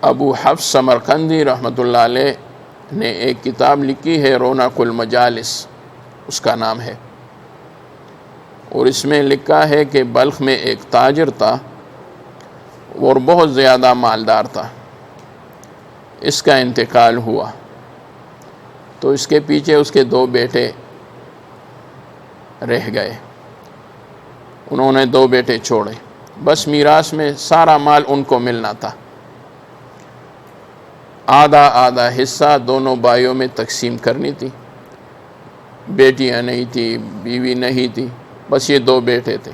ابو حفص سمرقندی رحمۃ اللہ علیہ نے ایک کتاب لکھی ہے رونق المجالس، اس کا نام ہے، اور اس میں لکھا ہے کہ بلخ میں ایک تاجر تھا اور بہت زیادہ مالدار تھا، اس کا انتقال ہوا تو اس کے پیچھے اس کے 2 بیٹے رہ گئے، انہوں نے 2 بیٹے چھوڑے، بس میراث میں سارا مال ان کو ملنا تھا، آدھا حصہ دونوں بھائیوں میں تقسیم کرنی تھی، بیٹیاں نہیں تھی، بیوی نہیں تھی، بس یہ 2 بیٹے تھے۔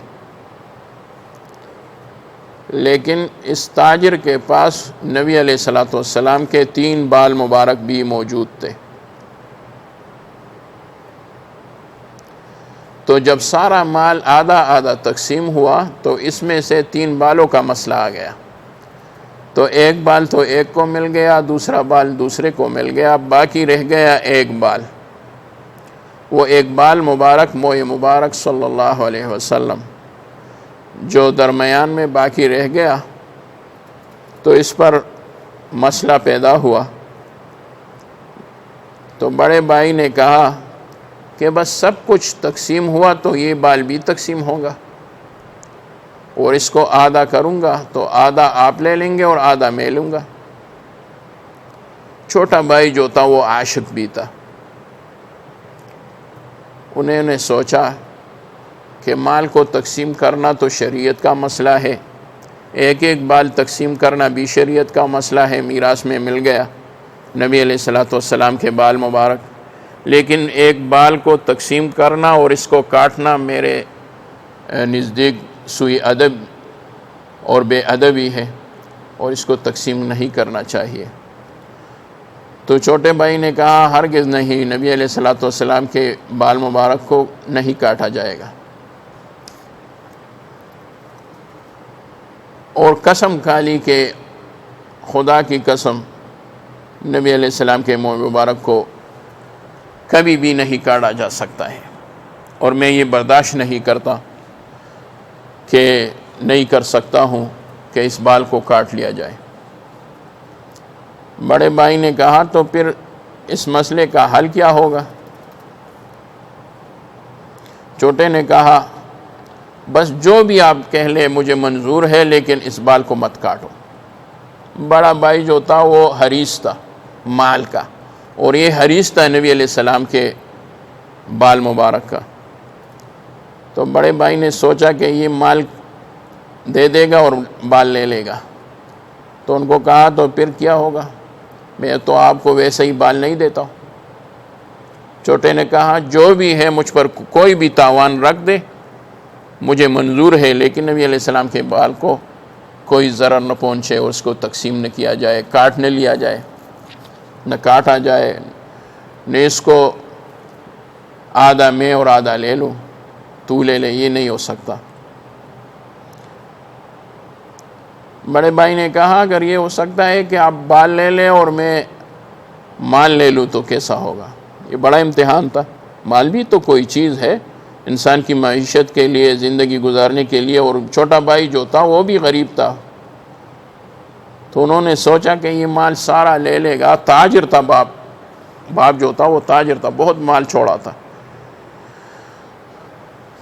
لیکن اس تاجر کے پاس نبی علیہ الصلوۃ والسلام کے 3 بال مبارک بھی موجود تھے، تو جب سارا مال آدھا تقسیم ہوا تو اس میں سے 3 بالوں کا مسئلہ آ گیا، تو 1 بال تو ایک کو مل گیا، دوسرا بال دوسرے کو مل گیا، باقی رہ گیا 1 بال، وہ 1 بال مبارک موئے مبارک صلی اللہ علیہ وسلم جو درمیان میں باقی رہ گیا، تو اس پر مسئلہ پیدا ہوا، تو بڑے بھائی نے کہا کہ بس سب کچھ تقسیم ہوا تو یہ بال بھی تقسیم ہوگا، اور اس کو آدھا کروں گا تو آدھا آپ لے لیں گے اور آدھا میں لوں گا۔ چھوٹا بھائی جو تھا وہ عاشق بھی تھا، انہوں نے سوچا کہ مال کو تقسیم کرنا تو شریعت کا مسئلہ ہے، ایک بال تقسیم کرنا بھی شریعت کا مسئلہ ہے، میراث میں مل گیا نبی علیہ الصلوۃ والسلام کے بال مبارک، لیکن 1 بال کو تقسیم کرنا اور اس کو کاٹنا میرے نزدیک سوء ادب اور بے ادبی ہے، اور اس کو تقسیم نہیں کرنا چاہیے۔ تو چھوٹے بھائی نے کہا ہرگز نہیں، نبی علیہ الصلوۃ والسلام کے بال مبارک کو نہیں کاٹا جائے گا، اور قسم کھا لی کہ خدا کی قسم نبی علیہ السلام کے منہ مبارک کو کبھی بھی نہیں کاٹا جا سکتا ہے، اور میں یہ برداشت نہیں کرتا کہ نہیں کر سکتا ہوں کہ اس بال کو کاٹ لیا جائے۔ بڑے بھائی نے کہا تو پھر اس مسئلے کا حل کیا ہوگا؟ چھوٹے نے کہا بس جو بھی آپ کہہ لیں مجھے منظور ہے، لیکن اس بال کو مت کاٹو۔ بڑا بھائی جو تھا وہ حریص تھا مال کا، اور یہ حریص تھا نبی علیہ السلام کے بال مبارک کا، تو بڑے بھائی نے سوچا کہ یہ مال دے دے گا اور بال لے لے گا، تو ان کو کہا تو پھر کیا ہوگا، میں تو آپ کو ویسے ہی بال نہیں دیتا ہوں۔ چھوٹے نے کہا جو بھی ہے مجھ پر کوئی بھی تاوان رکھ دے، مجھے منظور ہے، لیکن نبی علیہ السلام کے بال کو کوئی ضرر نہ پہنچے، اور اس کو تقسیم نہ کیا جائے، کاٹ نہ لیا جائے، نہ کاٹا جائے، نہ اس کو آدھا میں اور آدھا لے لوں، تو لے لے، یہ نہیں ہو سکتا۔ بڑے بھائی نے کہا اگر یہ ہو سکتا ہے کہ آپ بال لے لیں اور میں مال لے لوں تو کیسا ہوگا؟ یہ بڑا امتحان تھا، مال بھی تو کوئی چیز ہے انسان کی معیشت کے لیے، زندگی گزارنے کے لیے، اور چھوٹا بھائی جو تھا وہ بھی غریب تھا، تو انہوں نے سوچا کہ یہ مال سارا لے لے گا، تاجر تھا باپ جو تھا وہ تاجر تھا، بہت مال چھوڑا تھا،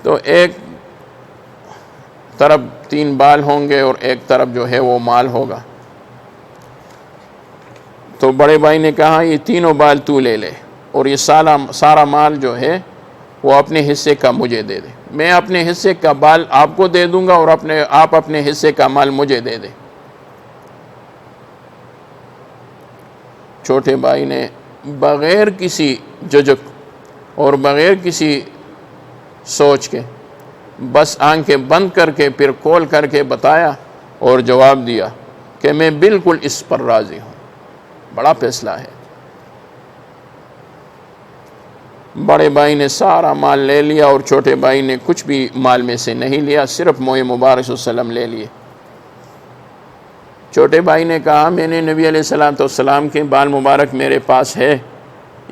تو ایک طرف 3 بال ہوں گے اور ایک طرف جو ہے وہ مال ہوگا، تو بڑے بھائی نے کہا یہ 3 بال تو لے لے، اور یہ سارا مال جو ہے وہ اپنے حصے کا مجھے دے دے، میں اپنے حصے کا بال آپ کو دے دوں گا اور آپ اپنے حصے کا مال مجھے دے دے۔ چھوٹے بھائی نے بغیر کسی جھجک اور بغیر کسی سوچ کے بس آنکھیں بند کر کے پھر کھول کر کے بتایا اور جواب دیا کہ میں بالکل اس پر راضی ہوں، بڑا فیصلہ ہے۔ بڑے بھائی نے سارا مال لے لیا اور چھوٹے بھائی نے کچھ بھی مال میں سے نہیں لیا، صرف موئے مبارک صلی اللہ علیہ وسلم لے لیے۔ چھوٹے بھائی نے کہا میں نے نبی علیہ السلام کے بال مبارک میرے پاس ہے،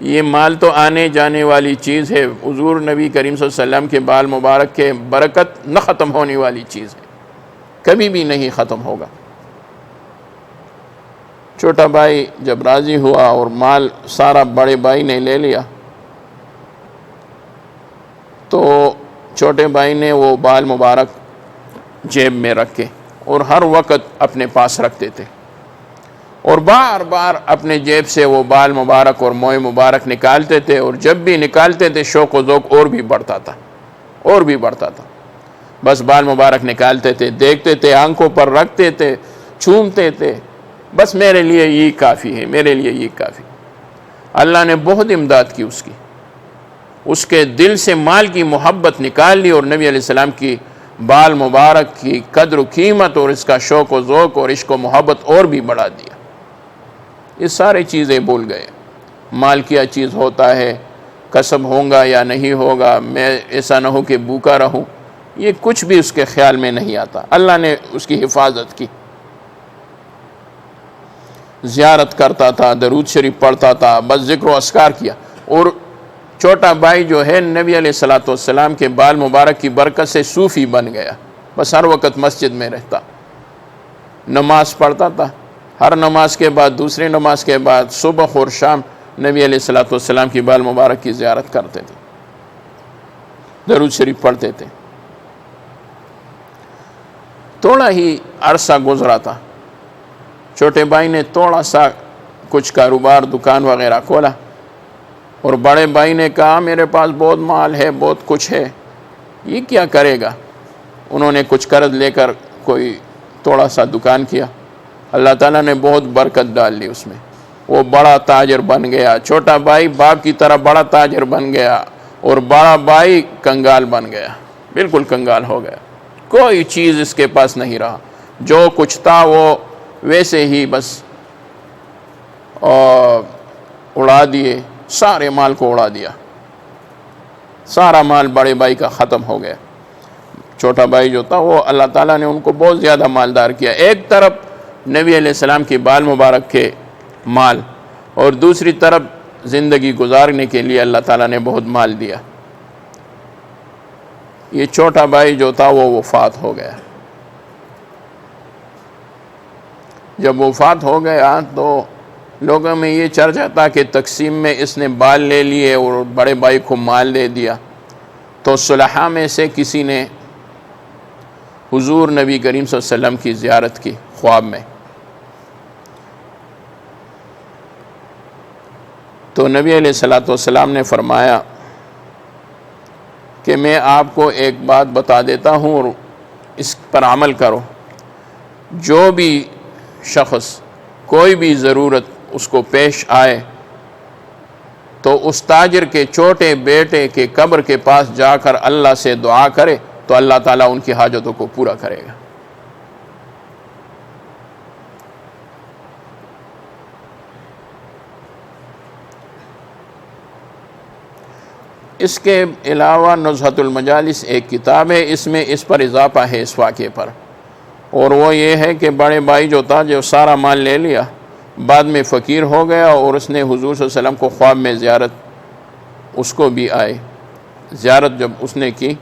یہ مال تو آنے جانے والی چیز ہے، حضور نبی کریم صلی اللہ علیہ وسلم کے بال مبارک کے برکت نہ ختم ہونے والی چیز ہے، کبھی بھی نہیں ختم ہوگا۔ چھوٹا بھائی جب راضی ہوا اور مال سارا بڑے بھائی نے لے لیا تو چھوٹے بھائی نے وہ بال مبارک جیب میں رکھے اور ہر وقت اپنے پاس رکھتے تھے اور بار بار اپنے جیب سے وہ بال مبارک اور موئے مبارک نکالتے تھے، اور جب بھی نکالتے تھے شوق و ذوق اور بھی بڑھتا تھا بس بال مبارک نکالتے تھے، دیکھتے تھے، آنکھوں پر رکھتے تھے، چھومتے تھے، بس میرے لیے یہ کافی ہے، میرے لیے یہ کافی۔ اللہ نے بہت امداد کی اس کے دل سے مال کی محبت نکال لی اور نبی علیہ السلام کی بال مبارک کی قدر و قیمت اور اس کا شوق و ذوق اور عشق و محبت اور بھی بڑھا دیا۔ یہ سارے چیزیں بھول گئے، مال کیا چیز ہوتا ہے، کسب ہوگا یا نہیں ہوگا، میں ایسا نہ ہو کہ بھوکا رہوں، یہ کچھ بھی اس کے خیال میں نہیں آتا۔ اللہ نے اس کی حفاظت کی، زیارت کرتا تھا، درود شریف پڑھتا تھا، بس ذکر و اذکار کیا۔ اور چھوٹا بھائی جو ہے نبی علیہ السلام کے بال مبارک کی برکت سے صوفی بن گیا، بس ہر وقت مسجد میں رہتا، نماز پڑھتا تھا، ہر نماز کے بعد، دوسری نماز کے بعد، صبح اور شام نبی علیہ السلام کی بال مبارک کی زیارت کرتے تھے، درود شریف پڑھتے تھے۔ تھوڑا ہی عرصہ گزرا تھا، چھوٹے بھائی نے تھوڑا سا کچھ کاروبار، دکان وغیرہ کھولا، اور بڑے بھائی نے کہا میرے پاس بہت مال ہے، بہت کچھ ہے، یہ کیا کرے گا؟ انہوں نے کچھ قرض لے کر کوئی تھوڑا سا دکان کیا، اللہ تعالیٰ نے بہت برکت ڈال لی اس میں، وہ بڑا تاجر بن گیا۔ چھوٹا بھائی باپ کی طرح بڑا تاجر بن گیا اور بڑا بھائی کنگال بن گیا، بالکل کنگال ہو گیا، کوئی چیز اس کے پاس نہیں رہا، جو کچھ تھا وہ ویسے ہی بس اڑا دیے، سارے مال کو اڑا دیا، سارا مال بڑے بھائی کا ختم ہو گیا۔ چھوٹا بھائی جو تھا وہ اللہ تعالیٰ نے ان کو بہت زیادہ مالدار کیا، ایک طرف نبی علیہ السلام کے بال مبارک کے مال اور دوسری طرف زندگی گزارنے کے لیے اللہ تعالیٰ نے بہت مال دیا۔ یہ چھوٹا بھائی جو تھا وہ وفات ہو گیا۔ جب وفات ہو گیا تو لوگوں میں یہ چرچا تھا کہ تقسیم میں اس نے بال لے لیے اور بڑے بھائی کو مال دے دیا، تو صلحاء میں سے کسی نے حضور نبی کریم صلی اللہ علیہ وسلم کی زیارت کی خواب میں، تو نبی علیہ السلام نے فرمایا کہ میں آپ کو ایک بات بتا دیتا ہوں اور اس پر عمل کرو، جو بھی شخص کوئی بھی ضرورت اس کو پیش آئے تو اس تاجر کے چھوٹے بیٹے کے قبر کے پاس جا کر اللہ سے دعا کرے تو اللہ تعالیٰ ان کی حاجتوں کو پورا کرے گا۔ اس کے علاوہ نزہۃ المجالس ایک کتاب ہے، اس میں اس پر اضافہ ہے اس واقعے پر، اور وہ یہ ہے کہ بڑے بھائی جو تھا جو سارا مال لے لیا بعد میں فقیر ہو گیا، اور اس نے حضور صلی اللہ علیہ وسلم کو خواب میں زیارت اس کو بھی آئے، زیارت جب اس نے کی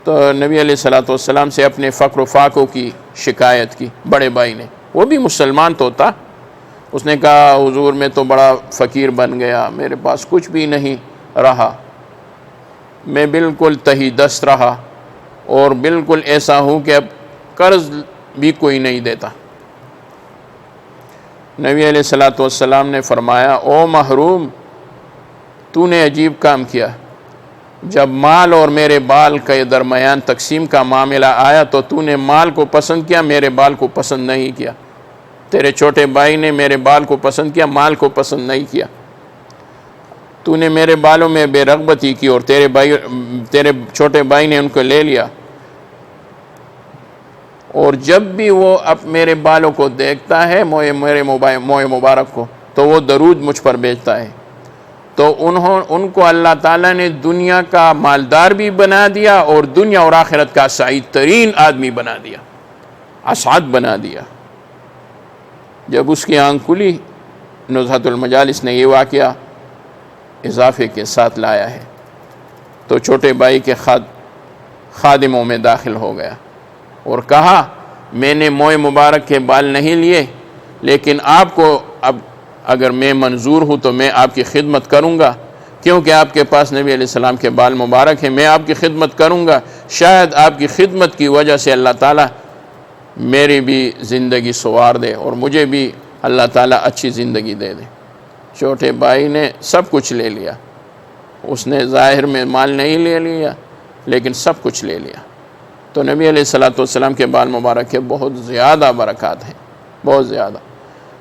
تو نبی علیہ السلام سے اپنے فقر و فاقوں کی شکایت کی بڑے بھائی نے، وہ بھی مسلمان تو تھا، اس نے کہا حضور میں تو بڑا فقیر بن گیا، میرے پاس کچھ بھی نہیں رہا، میں بالکل تہی دست رہا، اور بالکل ایسا ہوں کہ اب قرض بھی کوئی نہیں دیتا۔ نبی علیہ السلام نے فرمایا او محروم، تو نے عجیب کام کیا، جب مال اور میرے بال کے درمیان تقسیم کا معاملہ آیا تو نے مال کو پسند کیا، میرے بال کو پسند نہیں کیا، تیرے چھوٹے بھائی نے میرے بال کو پسند کیا، مال کو پسند نہیں کیا، تو نے میرے بالوں میں بے رغبتی کی اور تیرے چھوٹے بھائی نے ان کو لے لیا، اور جب بھی وہ اب میرے بالوں کو دیکھتا ہے میرے موئے مبارک کو تو وہ درود مجھ پر بھیجتا ہے، تو ان کو اللہ تعالیٰ نے دنیا کا مالدار بھی بنا دیا اور دنیا اور آخرت کا سعید ترین آدمی بنا دیا، اسعد بنا دیا۔ جب اس کی آنکھ کھلی نزہۃ المجالس نے یہ واقعہ اضافے کے ساتھ لایا ہے، تو چھوٹے بھائی کے خادموں میں داخل ہو گیا اور کہا میں نے موئے مبارک کے بال نہیں لیے، لیکن آپ کو اب اگر میں منظور ہوں تو میں آپ کی خدمت کروں گا، کیونکہ آپ کے پاس نبی علیہ السلام کے بال مبارک ہیں، میں آپ کی خدمت کروں گا، شاید آپ کی خدمت کی وجہ سے اللہ تعالیٰ میری بھی زندگی سنوار دے اور مجھے بھی اللہ تعالیٰ اچھی زندگی دے دے۔ چھوٹے بھائی نے سب کچھ لے لیا، اس نے ظاہر میں مال نہیں لے لیا لیکن سب کچھ لے لیا۔ تو نبی علیہ السلام کے بال مبارک کے بہت زیادہ برکات ہیں، بہت زیادہ۔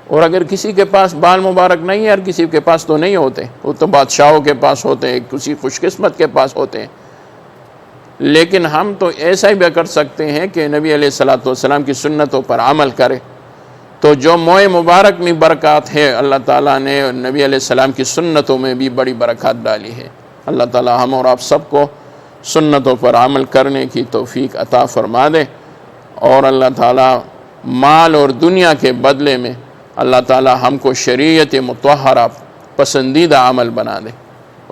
اور اگر کسی کے پاس بال مبارک نہیں ہے، ہر کسی کے پاس تو نہیں ہوتے، وہ تو بادشاہوں کے پاس ہوتے ہیں، کسی خوش قسمت کے پاس ہوتے ہیں، لیکن ہم تو ایسا ہی بھی کر سکتے ہیں کہ نبی علیہ السلام کی سنتوں پر عمل کرے۔ تو جو موئے مبارک میں برکات ہے، اللہ تعالیٰ نے نبی علیہ السلام کی سنتوں میں بھی بڑی برکات ڈالی ہے۔ اللہ تعالیٰ ہم اور آپ سب کو سنتوں پر عمل کرنے کی توفیق عطا فرما دے، اور اللہ تعالیٰ مال اور دنیا کے بدلے میں اللہ تعالیٰ ہم کو شریعت مطہرہ پسندیدہ عمل بنا دے۔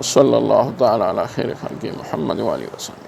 صلی اللہ تعالیٰ علی خیر خلق محمد وآلہ وسلم۔